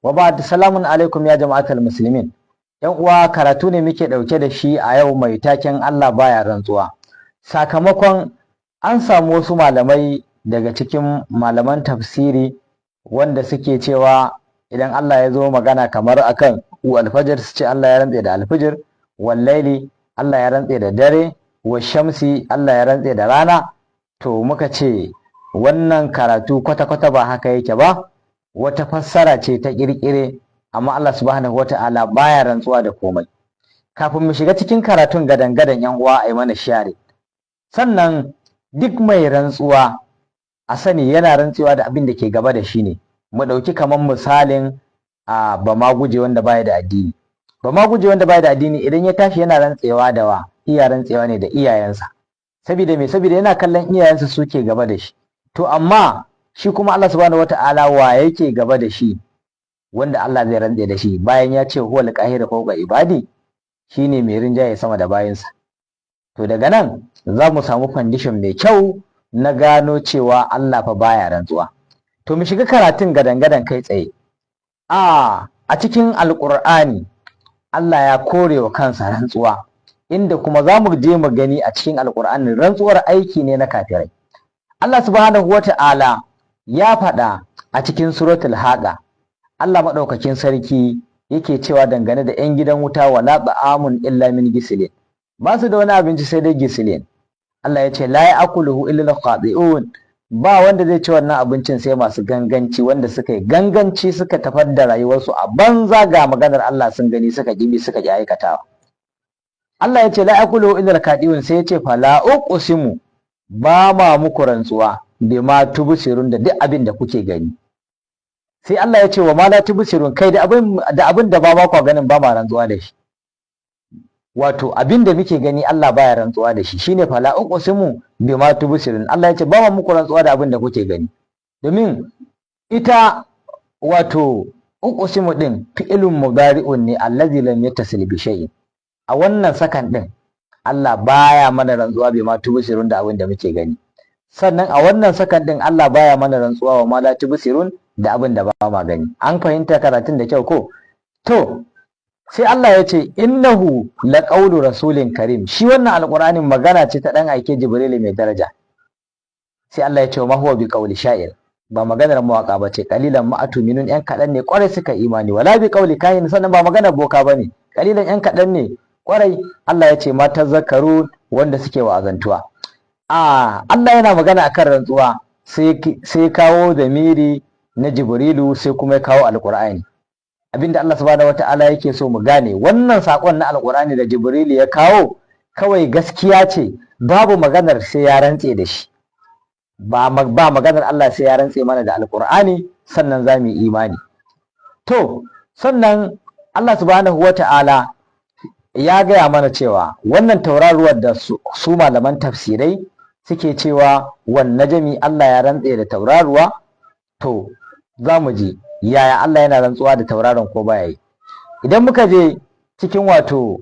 Wa ba'd, salamun alaikum ya jama'atul muslimin. Yan uwa, karatu ne muke dauke da shi a yau mai taken Allah baya rantsuwa. Sakamakon an samu wasu malamai daga cikin malaman tafsiri wanda suke cewa idan Allah ya zo magana kamar akan alfajir su ce Allah ya rantse da alfajir, wallaili Allah ya rantse da dare, wa shamsi Allah ya rantse da rana. To muka ce wannan karatu kwata-kwata ba haka yake ba, wata fassara ce ta kirkire, amma Allah subhanahu wata'ala baya rantsuwa da komai. Kafin mu shiga cikin karatun gadan-gadan yan uwa a yi mana share. Sannan duk mai rantsuwa a sani yana rantsuwa da abin da ke gaba da shi ne. Mu ɗauki kamar misalin a bamaguje wanda baya da addini. Bamaguje wanda baya da addini idan ya tashi yana rantsewa da wa? Iya rantsewa ne da iyayensa. Saboda me? Saboda yana kallon iyayensa suke gaba da shi. To amma shi kuma Allah subhanahu wata'ala wa yake gaba da shi? Wanda Allah zai rantse da shi bayan ya ce huwal qahir fawqa ibadi, shine mai rinjaye sama da bayinsa. To daga nan za mu samu foundation mai kyau na gano cewa Allah fa baya rantsuwa. To mu shiga karatun gadan-gadan kai tsaye. A cikin Alƙur'ani Allah ya kore wa kansa rantsuwa, inda kuma za mu je mu gani a cikin Alƙur'ani rantsuwar aiki ne na kafirai. Allah subhanahu wata'ala ya faɗa a cikin suratul Haqa, Allah maɗaukakin sarki yake cewa dangane da 'yan gidan wuta wala ba'amun illa min gisilin, ba su da wani abinci sai dai gisilin. Allah ya ce la ya'kuluhu illa al-khati'un, ba wanda zai ci wannan abincin sai masu ganganci, wanda suka yi ganganci suka tafar da rayuwarsu a banza ga maganar Allah sun gani suka gibi suka ki aikatawa. Allah ya ce la ya'kuluhu illa al-khati'un, sai ya ce fala uqsimu, ba ma muku rantsuwa bima tubsirun, da duk abin da kuke gani. Sai Allah ya ce wa ma la tubsirun, kai da abin da ba ku ganin ba ma rantsuwa da shi. Wato abin da muke gani Allah baya rantsuwa da shi, shine fala uqsimu bima tubsirun. Allah ya ce ba ma muku rantsuwa da abin da kuke gani. Domin ita wato uqsimu din fi'ilun mudari'un ne allazi lam yattasil bi shay'in. A wannan sakan din Allah baya mana rantsuwa bima tubsirun da abin da muke gani. Sannan a wannan sakan din Allah baya mana rantsuwa wa ma la tubsirun da abin da ba ma gani. An fahimta karatun da kyau ko? To sai Allah ya ce innahu laqawlu rasulin karim, shi wannan alqur'anin magana ce ta dan aike Jibril mai daraja. Sai Allah ya ce ma huwa bi qawli sha'ir, ba maganar mawaka bace, qalilan ma atuminun, yan kadan ne kwarai suka imani, wala bi qawli kahin, sannan ba maganar boka bane, qalilan yan kadan ne kwarai. Allah ya ce ma tazakkaru, wanda suke wa'azantuwa. Allah yana magana akan rantsuwa sai kawo zamiri na Jibrilu, sai kuma ya kawo alqur'ani. Abinda Allah subhanahu wata'ala yake so mu gane, wannan sakon na alqur'ani da Jibrilu ya kawo kawai gaskiya ce, babu maganar sai ya rantse da shi. Ba maganar Allah sai ya rantse mana da alqur'ani sannan za mu yi imani. To sannan Allah subhanahu wata'ala ya gaya mana cewa wannan tauraruwar da su malaman tafsirai suke cewa wan najmi Allah ya rantse da tauraruwa, to za mu ji yaya Allah yana rantsuwa da tauraron ko baya yi. Idan muka je cikin wato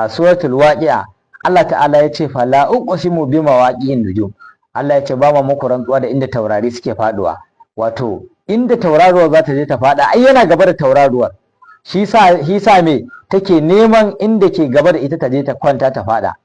suratul waqi'a, Allah ta'ala ya ce fala uqsimu bima waqi'in nujum, Allah ya ce ba ma muku rantsuwa da inda taurari suke faduwa. Wato inda tauraruwar za ta je ta fada ai yana gaba da tauraruwar, shi sa me take neman inda ke gaba da ita ta je ta kwanta ta fada.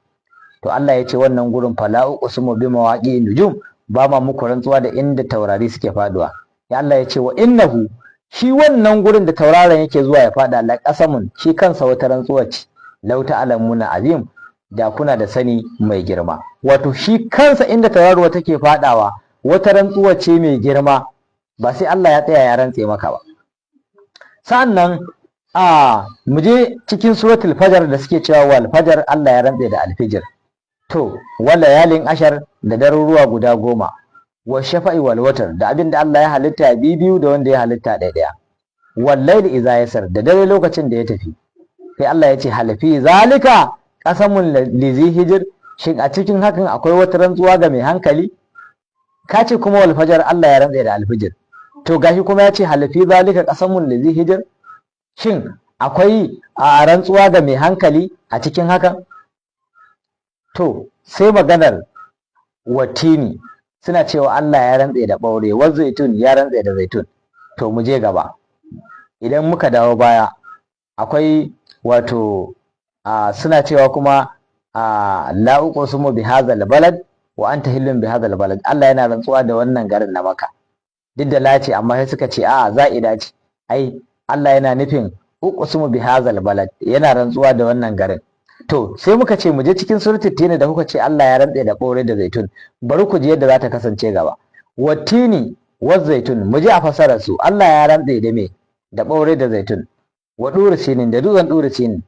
To Allah ya ce wannan gurin fala uqsimu bima waqi'in nujum, ba ma muku rantsuwa da inda taurari suke faduwa. Ya Allah ya ce wa innahu, shi wannan gurin da tauraron yake zuwa ya fada la qasamun, shi kansa wata rantsuwa ce, law ta'lamuna azim, da kuna da sani mai girma. Wato shi kansa inda tauraruwa take fadawa wata rantsuwa ce mai girma, ba sai Allah ya tsaya ya rantse maka ba. Sa'annan mu je cikin suratul fajar da suke cewa wal fajar, Allah ya rantse da alfijir. To wal layalin ashar, da daruruwa guda 10, wa shafa'i wal watar, da abin da Allah ya halitta biyu da wanda ya halitta ɗaya. Wal layli idza yasar, da dare lokacin da ya tafi. Sai Allah ya ce halafi zalika qasamun lizi hijr, shin a cikin hakan akwai wata rantsuwa ga mai hankali? Ka ce kuma wal fajar Allah ya rantsa da alfijir, to gashi kuma ya ce halafi zalika qasamun lizi hijr, shin akwai a rantsuwa ga mai hankali a cikin hakan? To sai maganar watini, suna cewa Allah ya rantse da ɓaure, wa zaitun ya rantse da zaitun. To mu je gaba. idan muka dawo baya akwai wato suna cewa kuma la uqsimu bi hadzal balad wa anta hillun bi hadzal balad, Allah yana rantsuwa da wannan garin na Makka. Duk da lace amma sai suka ce za'ida ce, ai Allah yana nufin uqsimu bi hadzal balad, yana rantsuwa da wannan garin. To sai muka ce mu je cikin suratul tin da kuka ce Allah ya rantse da ɓaure da zaitun, bari ku ji yadda za ta kasance gaba. Wattini wa zaitun, mu je a fasarar su, Allah ya rantse da me? Da ɓaure da zaitun. Wa duri sinin, da dutsen duri sinin.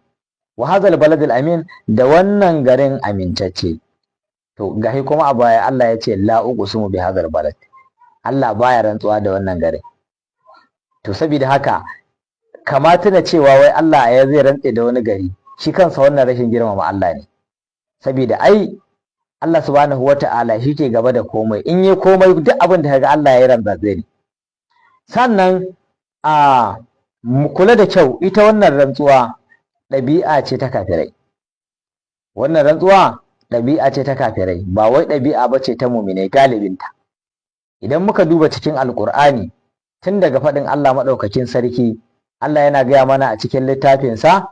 Wa hadzal baladil amin, da wannan garin amintacce. To gahi kuma a baya Allah ya ce la uqsimu bi hadzal balad, Allah baya rantsuwa da wannan garin. To saboda haka kama tuna cewa wai Allah ya zai rantse da wani gari, shi kansa wannan rashin girmama Allah ne. Saboda ai Allah subhanahu wata'ala shi ke gaba da komai, in yi komai duk abin da kaga Allah ya yi rantsatse ne. Sannan mu kula da kyau, ita wannan rantsuwa ɗabi'a ce ta kafirai. Wannan rantsuwa ɗabi'a ce ta kafirai, ba wai ɗabi'a ba ce ta muminai galibinta. Idan muka duba cikin Alƙur'ani, tun daga faɗin Allah maɗaukakin sarki, Allah yana gaya mana a cikin littafinsa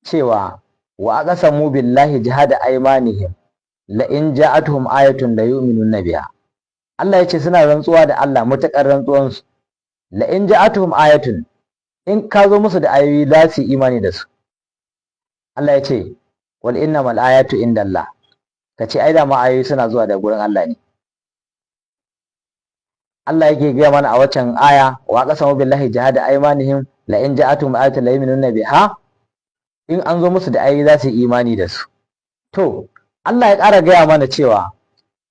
cewa wa aqsamu billahi jihada aymanihim la in ja'atuhum ayatun la yu'minunna biha. Allah ya ce suna rantsuwa da Allah mutakar rantsuwansu, la in ja'atuhum ayatun, in ka zo musu da ayoyi za su yi imani da su. Allah ya ce wal innamal ayatu indallah, ka ce ai da ma ayoyi suna zuwa da gurin Allah ne. Allah yake gaya mana a waccan aya wa qasamu billahi jihada aymanihim la in ja'atuhum ayatun la yu'minunna biha, in an zo musu da ayoyi za su yi imani da su. To Allah ya ƙara gaya mana cewa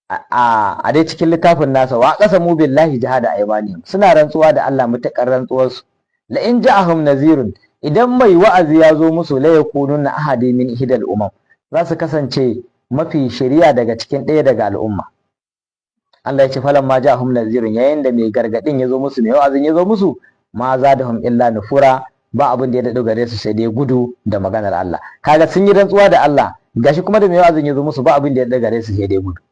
a dai cikin littafin nasa wa qasamu billahi jihada aymanihim, suna rantsuwa da Allah mutakar rantsuwarsu. La in ja'ahum nazirun, idan mai wa'azi ya zo musu la yakununa ahadi min hidal umam, za su kasance mafi shari'a daga cikin ɗaya daga al'umma. Allah ya ce falan ma ja'ahum nazirun, yayin da mai gargadin ya zo musu, mai wa'azin ya zo musu, ma zadahum illa nufura, ba abin da ya daɗo gare su sai dai gudu da maganar Allah. Kaga sun yi rantsuwa da Allah, gashi kuma da mai wa'azin ya zo musu ba abin da ya daɗo gare su sai dai gudu.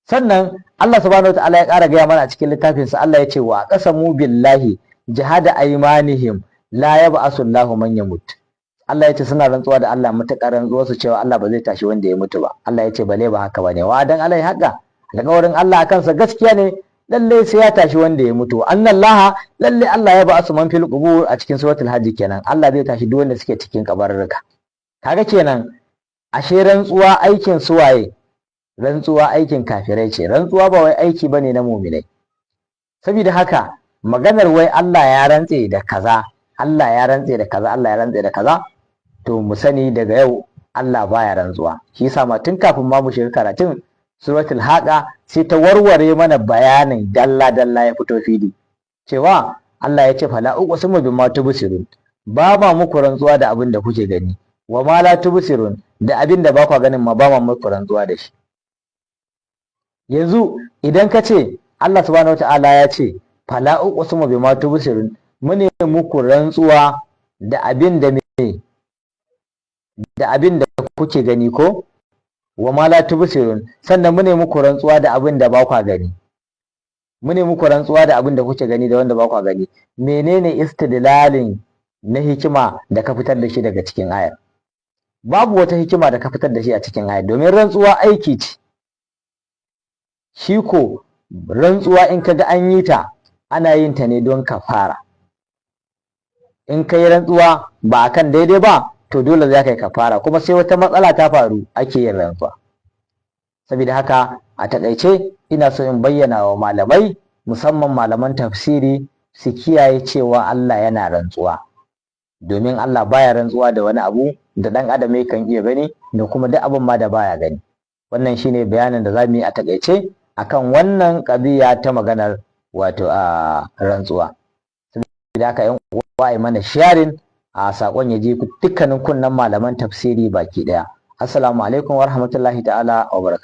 Sannan Allah subhanahu wataala ya ƙara gaya mana a cikin littafinsa, Allah ya ce wa qasamu billahi jihada aymanihim la yab'asu Allahu man yamut. Allah ya ce suna rantsuwa da Allah matuƙar rantsuwa su cewa Allah ba zai tashi wanda ya mutu ba. Allah ya ce bale ba haka bane, wa dan Allah ya haka alƙawarin Allah a kansa gaskiya ne, lalle sai ya tashi wanda ya mutu. Annallaha, lalle Allah ya ba'asu man fil qubur, a cikin suratul hajj kenan. Allah zai tashi duk wanda suke cikin kabarruka. Kaga kenan ashe rantsuwa aikin suwaye? Rantsuwa aikin kafirai ce. Rantsuwa ba wai aiki bane na mu'minai. Saboda haka maganar wai Allah ya rantse da kaza, Allah ya rantse da kaza, Allah ya rantse da kaza, to mu sani daga yau Allah baya rantsuwa. Shi yasa ma tun kafin ma mu shiga karatun suratul haqa sai ta warware mana bayanin dalla dalla, ya fito fili cewa Allah ya ce fala uqsimu bima tubsirun, ba ma muku rantsuwa da abin da kuke gani, wa ma la tubsirun, da abin da ba ku ganin ma ba ma muku rantsuwa da shi. Yanzu idan ka ce Allah subhanahu wataala ya ce fala uqsimu bima tubsirun, mune muku rantsuwa da abin da kuke gani ko, wa ma la tubsirun, sannan mune muku rantsuwa da abin da ba ku gani. Mune muku rantsuwa da abin da kuke gani da wanda ba ku gani. Menene istidlalin na hikima da ka fitar da shi daga cikin ayar? Babu wata hikima da ka fitar da shi a cikin ayar, domin rantsuwa aiki ce. Shi ko rantsuwa in kaga an yi ta, ana yin ta ne don kafara. In ka yi rantsuwa ba akan daidai ba, to dole za ka yi kafara, kuma sai wata matsala ta faru ake yin rantsuwa. Saboda haka a takaice ina so in bayyana wa malamai, musamman malaman tafsiri, su kiyaye cewa Allah yana rantsuwa, domin Allah baya rantsuwa da wani abu da ɗan adam kan iya gani, da kuma duk abin ma da baya gani. Wannan shine bayanin da za mu yi a takaice akan wannan ƙabiya ta maganar wato a rantsuwa. Saboda haka yan uwa ai mana sharing a sakon ya je dukkanin kunnen malaman tafsiri baki daya. Assalamu alaikum wa rahmatullahi ta'ala wa barakatuh.